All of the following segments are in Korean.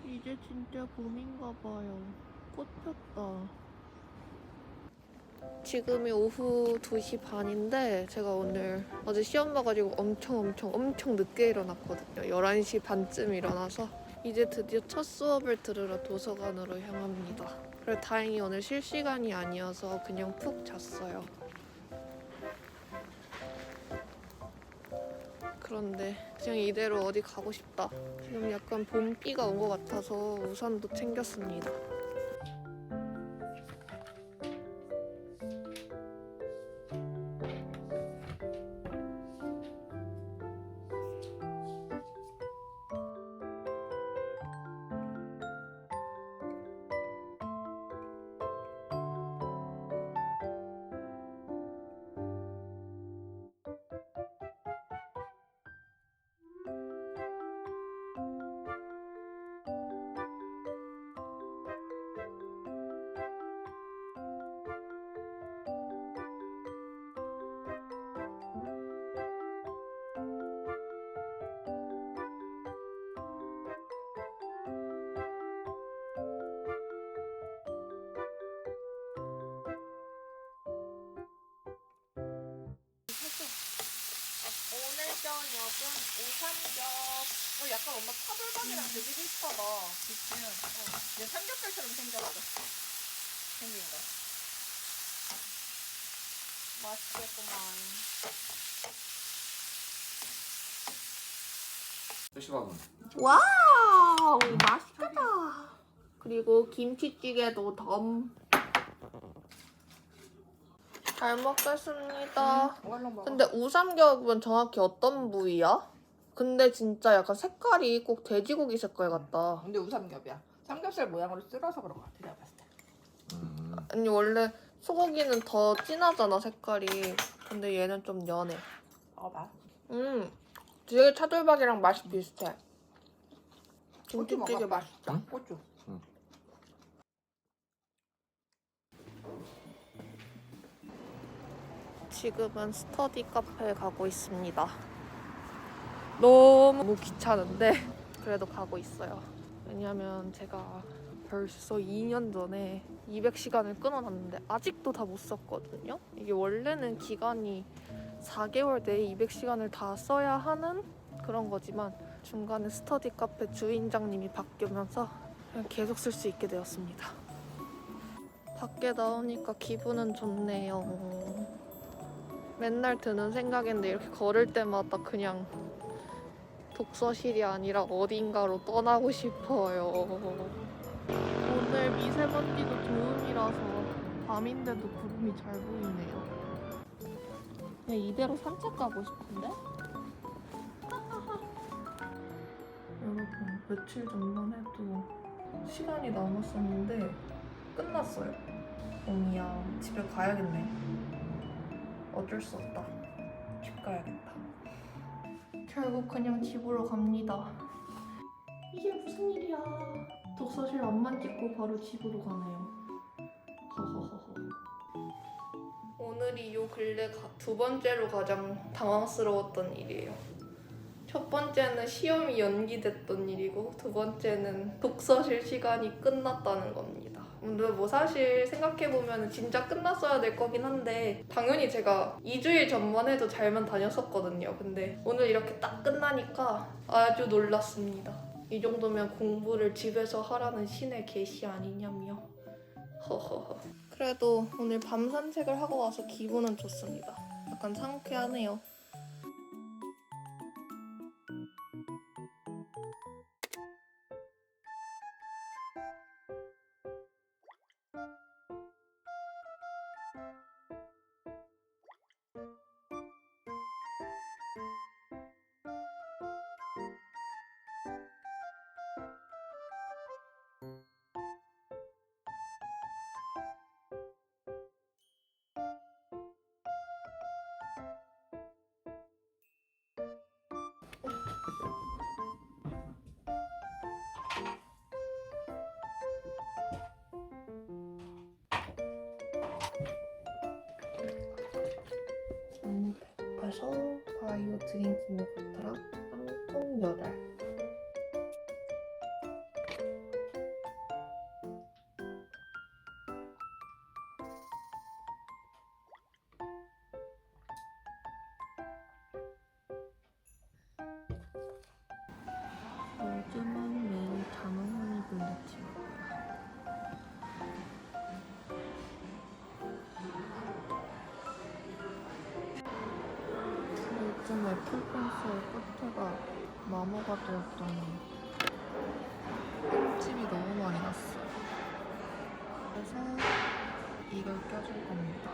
이제 진짜 봄인가 봐요. 꽃 폈다. 지금이 오후 2시 반인데 제가 오늘 어제 시험 봐가지고 엄청 늦게 일어났거든요. 11시 반쯤 일어나서 이제 드디어 첫 수업을 들으러 도서관으로 향합니다. 그래 다행히 오늘 실시간이 아니어서 그냥 푹 잤어요. 그런데 그냥 이대로 어디 가고 싶다. 지금 약간 봄비가 온 것 같아서 우산도 챙겼습니다. 오늘 저녁은 오삼겹. 약간 엄마 차돌박이랑 되게 비슷하다. 그치? 얘 삼겹살처럼 생겼어. 생긴 거. 맛있겠구만. 시방은 와우, 맛있겠다. 그리고 김치찌개도 덤. 잘 먹겠습니다. 얼른 먹어. 근데 우삼겹은 정확히 어떤 부위야? 근데 진짜 약간 색깔이 꼭 돼지고기 색깔 같다. 근데 우삼겹이야. 삼겹살 모양으로 쓸어서 그런 거 같아, 내가 봤을 때. 아니 원래 소고기는 더 진하잖아 색깔이. 근데 얘는 좀 연해. 봐. 되게 차돌박이랑 맛이 비슷해. 고추 김치찌개 먹어봐. 맛있다. 응? 고추. 지금은 스터디 카페에 가고 있습니다. 너무 귀찮은데 그래도 가고 있어요. 왜냐면 제가 벌써 2년 전에 200시간을 끊어놨는데 아직도 다 못 썼거든요. 이게 원래는 기간이 4개월 내에 200시간을 다 써야 하는 그런 거지만 중간에 스터디 카페 주인장님이 바뀌면서 그냥 계속 쓸 수 있게 되었습니다. 밖에 나오니까 기분은 좋네요. 맨날 드는 생각인데 이렇게 걸을 때마다 그냥 독서실이 아니라 어딘가로 떠나고 싶어요. 오늘 미세먼지도 좋음이라서 밤인데도 구름이 잘 보이네요. 그냥 이대로 산책 가고 싶은데? 여러분, 며칠 전만 해도 시간이 남았었는데 끝났어요. 봄이야, 집에 가야겠네. 어쩔 수 없다. 집 가야겠다. 결국 그냥 집으로 갑니다. 이게 무슨 일이야. 독서실 앞만 찍고 바로 집으로 가네요. 허허허허. 오늘이 요 근래 두 번째로 가장 당황스러웠던 일이에요. 첫 번째는 시험이 연기됐던 일이고 두 번째는 독서실 시간이 끝났다는 겁니다. 근데 뭐 사실 생각해보면 진짜 끝났어야 될 거긴 한데 당연히 제가 2주일 전만 해도 잘만 다녔었거든요. 근데 오늘 이렇게 딱 끝나니까 아주 놀랐습니다. 이 정도면 공부를 집에서 하라는 신의 계시 아니냐며. 허허허. 그래도 오늘 밤 산책을 하고 와서 기분은 좋습니다. 약간 상쾌하네요. 배고파서 바이오 드링킹 요거트랑 한통 8알. 요즘은 매일 단호하니 블루티 먹어요. 요즘 애플펜슬 끝에가 마모가 되었더니 흠집이 너무 많이 났어요. 그래서 이걸 껴줄 겁니다.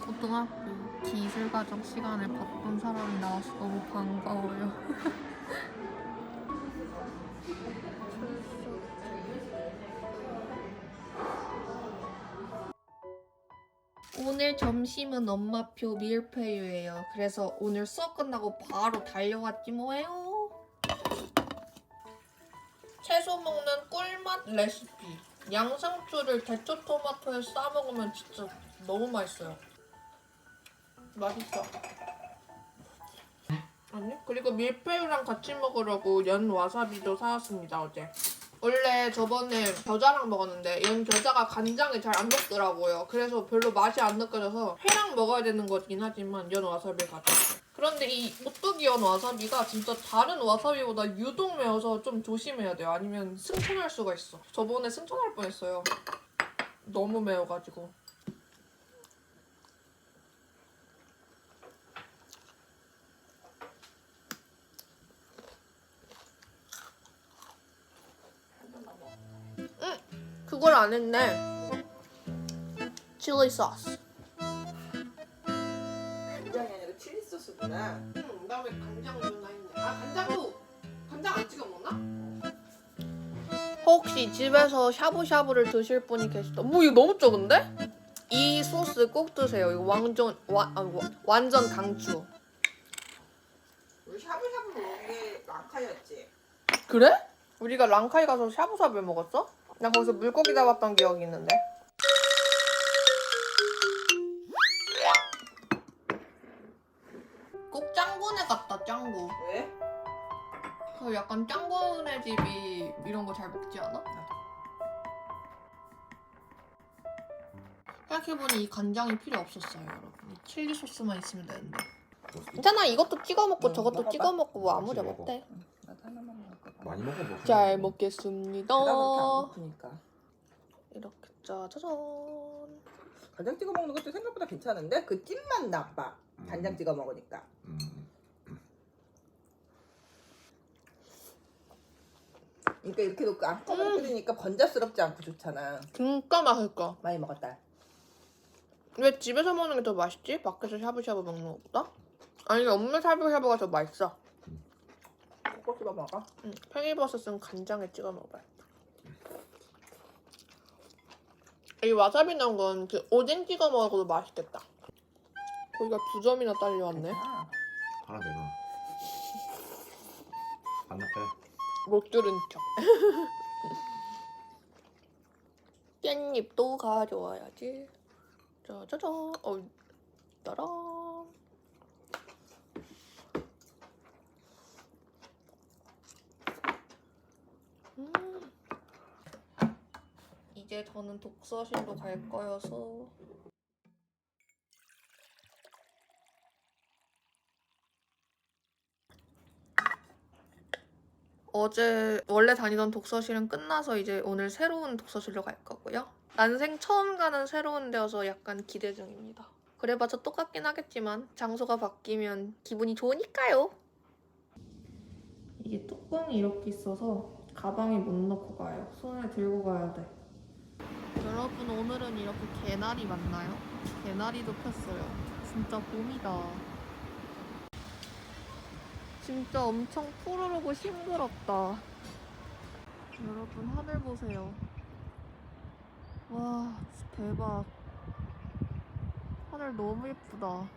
고등학교 기술과정 시간에 바쁜 사람이 나와서 너무 반가워요. 오늘 점심은 엄마표 밀푀유예요. 그래서 오늘 수업 끝나고 바로 달려왔지 뭐예요. 채소 먹는 꿀맛 레시피. 양상추를 대처토마토에 싸먹으면 진짜 너무 맛있어요. 맛있어. 아니, 그리고 밀푀유랑 같이 먹으려고 연 와사비도 사왔습니다, 어제. 원래 저번에 겨자랑 먹었는데 연 겨자가 간장에 잘 안 녹더라고요. 그래서 별로 맛이 안 느껴져서 회랑 먹어야 되는 거긴 하지만 연 와사비를 가져왔어요. 그런데 이 오뚜기 연 와사비가 진짜 다른 와사비보다 유독 매워서 좀 조심해야 돼요. 아니면 승천할 수가 있어. 저번에 승천할 뻔했어요. 너무 매워가지고. 그걸 안 했네. 칠리 소스. 간장이 아니라 칠리 소스구나. 그다음에 간장 넣나 했네. 아, 간장도 간장 안 찍어 먹나? 혹시 집에서 샤브샤브를 드실 분이 계시다. 뭐 이거 너무 적은데? 이 소스 꼭 드세요. 이거 완전 강추. 우리 샤브샤브 먹은 게 랑카였지. 그래? 우리가 랑카이 가서 샤브샤브 먹었어? 나 거기서 물고기 잡았던 기억이 있는데. 꼭 짱구네 같다, 짱구. 왜? 그 약간 짱구네 집이 이런 거 잘 먹지 않아? 생각해보니 이 간장이 필요 없었어요, 여러분. 이 칠리 소스만 있으면 되는데. 괜찮아, 이것도 찍어 먹고 저것도 먹어봐. 찍어 먹고 뭐 아무리 같이 먹어. 못해. 나도 하나만 먹을까? 많이 먹어봐. 잘 먹겠습니다. 그다음 그렇게 안 먹으니까. 이렇게 짜자잔. 간장 찍어 먹는 것도 생각보다 괜찮은데 그 찐맛 나빠. 간장 찍어 먹으니까. 그러니까 이렇게 놓고 한꺼번에 끓이니까 번잡스럽지 않고 좋잖아. 진짜 맛있다. 많이 먹었다. 왜 집에서 먹는 게 더 맛있지? 밖에서 샤브샤브 먹는 것보다? 아니, 엄마 샤브샤브가 더 맛있어. 꼭 씹어 먹어. 응, 팽이버섯은 간장에 찍어 먹어요. 이 와사비 넣은 건 그 오뎅 찍어 먹어도 맛있겠다. 고기가 2점이나 딸려왔네. 아, 하나 내놔. 반납해. 못 들은 척. 깻잎도 가져와야지. 짜자잔. 따란. 이제 저는 독서실로 갈 거여서 어제 원래 다니던 독서실은 끝나서 이제 오늘 새로운 독서실로 갈 거고요. 난생 처음 가는 새로운 데여서 약간 기대 중입니다. 그래봤자 똑같긴 하겠지만 장소가 바뀌면 기분이 좋으니까요. 이게 뚜껑이 이렇게 있어서 가방에 못 넣고 가요. 손에 들고 가야 돼. 여러분, 오늘은 이렇게 개나리 맞나요? 개나리도 폈어요. 진짜 봄이다. 진짜 엄청 푸르르고 싱그럽다. 여러분, 하늘 보세요. 와, 진짜 대박. 하늘 너무 예쁘다.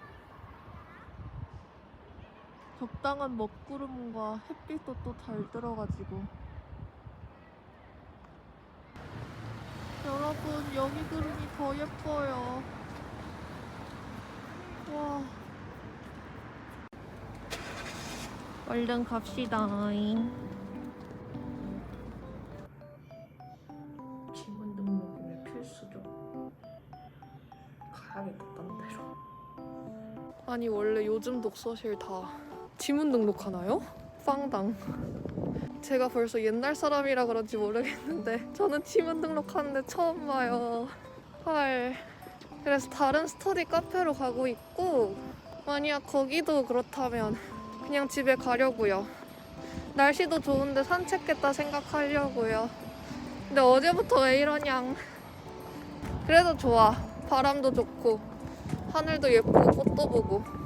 적당한 먹구름과 햇빛도 또 잘 들어가지고. 여러분, 여기 구름이 더 예뻐요. 와. 얼른 갑시다. 지문 등록이 필수죠. 가야겠다, 딴 데로. 아니, 원래 요즘 독서실 다 지문 등록하나요? 빵당. 제가 벌써 옛날 사람이라 그런지 모르겠는데 저는 지문 등록하는데 처음 봐요. 헐. 그래서 다른 스터디 카페로 가고 있고, 만약 거기도 그렇다면 그냥 집에 가려고요. 날씨도 좋은데 산책했다 생각하려고요. 근데 어제부터 왜 이러냐. 그래도 좋아. 바람도 좋고 하늘도 예쁘고 꽃도 보고.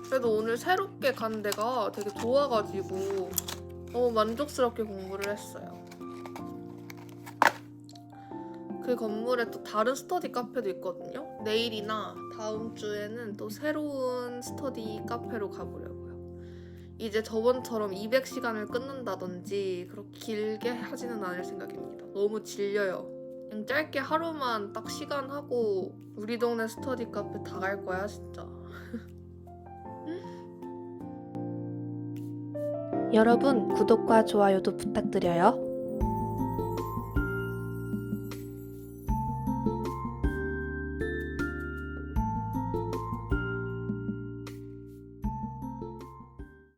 그래도 오늘 새롭게 간 데가 되게 좋아가지고 너무 만족스럽게 공부를 했어요. 그 건물에 또 다른 스터디 카페도 있거든요. 내일이나 다음 주에는 또 새로운 스터디 카페로 가보려고요. 이제 저번처럼 200시간을 끊는다든지 그렇게 길게 하지는 않을 생각입니다. 너무 질려요. 그냥 짧게 하루만 딱 시간 하고 우리 동네 스터디 카페 다 갈 거야 진짜. 여러분 구독과 좋아요도 부탁드려요.